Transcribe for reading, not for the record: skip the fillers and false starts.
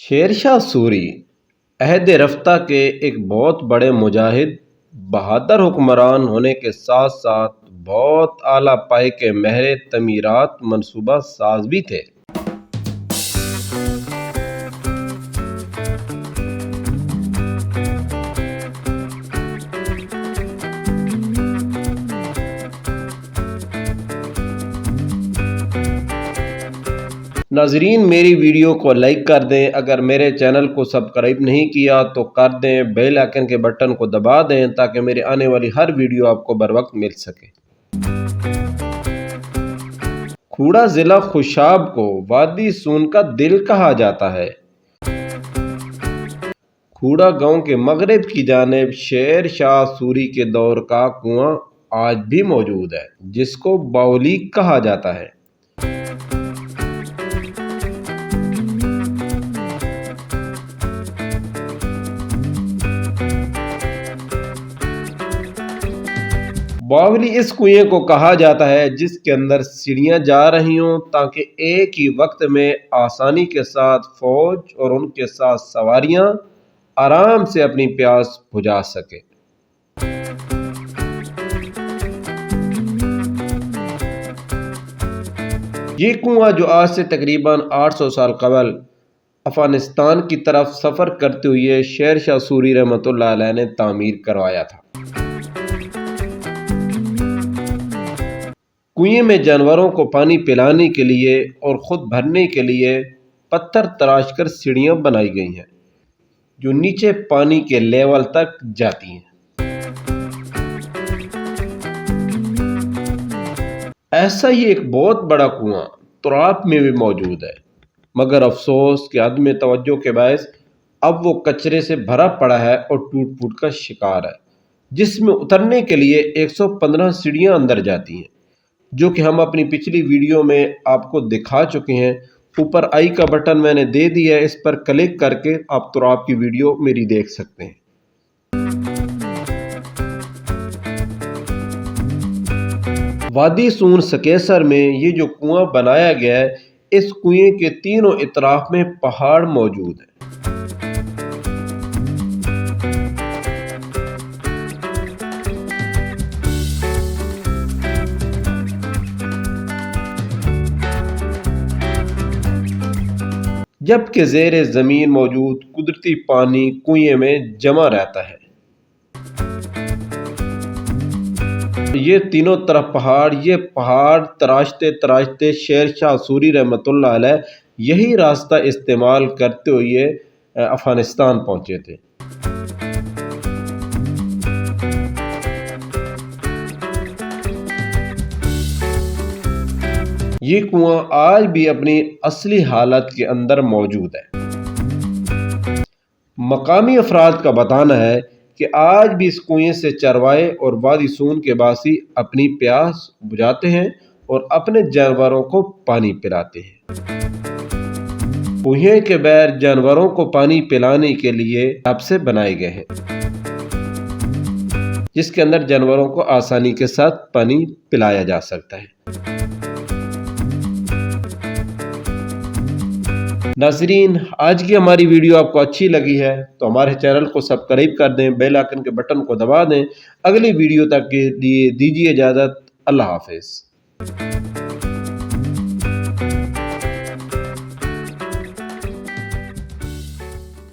Sher Shah sorry عہد رفتہ کے ایک بہت بڑے مجاہد، بہادر حکمران ہونے کے ساتھ ساتھ بہت اعلیٰ پائے کے ماہر تعمیرات منصوبہ ساز بھی تھے۔ ناظرین، میری ویڈیو کو لائک کر دیں، اگر میرے چینل کو سبسکرائب نہیں کیا تو کر دیں، بیل آئیکن کے بٹن کو دبا دیں تاکہ میری آنے والی ہر ویڈیو آپ کو بر وقت مل سکے۔ کھوڑا ضلع خوشاب کو وادی سون کا دل کہا جاتا ہے۔ کھوڑا گاؤں کے مغرب کی جانب شیر شاہ سوری کے دور کا کنواں آج بھی موجود ہے، جس کو باولی کہا جاتا ہے۔ باولی اس کنویں کو کہا جاتا ہے جس کے اندر سیڑھیاں جا رہی ہوں تاکہ ایک ہی وقت میں آسانی کے ساتھ فوج اور ان کے ساتھ سواریاں آرام سے اپنی پیاس بجھا سکے۔ یہ کنواں جو آج سے تقریباً 800 سال قبل افغانستان کی طرف سفر کرتے ہوئے شیر شاہ سوری رحمۃ اللہ علیہ نے تعمیر کروایا تھا۔ کنویں میں جانوروں کو پانی پلانے کے لیے اور خود بھرنے کے لیے پتھر تراش کر سیڑھیاں بنائی گئی ہیں جو نیچے پانی کے لیول تک جاتی ہیں۔ ایسا ہی ایک بہت بڑا کنواں تراب میں بھی موجود ہے، مگر افسوس کہ عدم توجہ کے باعث اب وہ کچرے سے بھرا پڑا ہے اور ٹوٹ پھوٹ کا شکار ہے، جس میں اترنے کے لیے 115 سیڑھیاں اندر جاتی ہیں، جو کہ ہم اپنی پچھلی ویڈیو میں آپ کو دکھا چکے ہیں۔ اوپر آئی کا بٹن میں نے دے دیا ہے، اس پر کلک کر کے آپ تراب کی ویڈیو میری دیکھ سکتے ہیں۔ وادی سون سکیسر میں یہ جو کنواں بنایا گیا ہے، اس کنویں کے تینوں اطراف میں پہاڑ موجود ہیں۔ جبکہ زیر زمین موجود قدرتی پانی کنویں میں جمع رہتا ہے۔ یہ تینوں طرف پہاڑ، یہ پہاڑ تراشتے تراشتے شیر شاہ سوری رحمۃ اللہ علیہ یہی راستہ استعمال کرتے ہوئے افغانستان پہنچے تھے۔ یہ کنواں آج بھی اپنی اصلی حالت کے اندر موجود ہے۔ مقامی افراد کا بتانا ہے کہ آج بھی اس کنویں سے چروائے اور وادی سون کے باسی اپنی پیاس بجھاتے ہیں اور اپنے جانوروں کو پانی پلاتے ہیں۔ کنویں کے بغیر جانوروں کو پانی پلانے کے لیے حفظے بنائے گئے ہیں، جس کے اندر جانوروں کو آسانی کے ساتھ پانی پلایا جا سکتا ہے۔ ناظرین، آج کی ہماری ویڈیو آپ کو اچھی لگی ہے تو ہمارے چینل کو سبسکرائب کر دیں، بیل آئیکن کے بٹن کو دبا دیں۔ اگلی ویڈیو تک کے لیے دیجیے اجازت۔ اللہ حافظ۔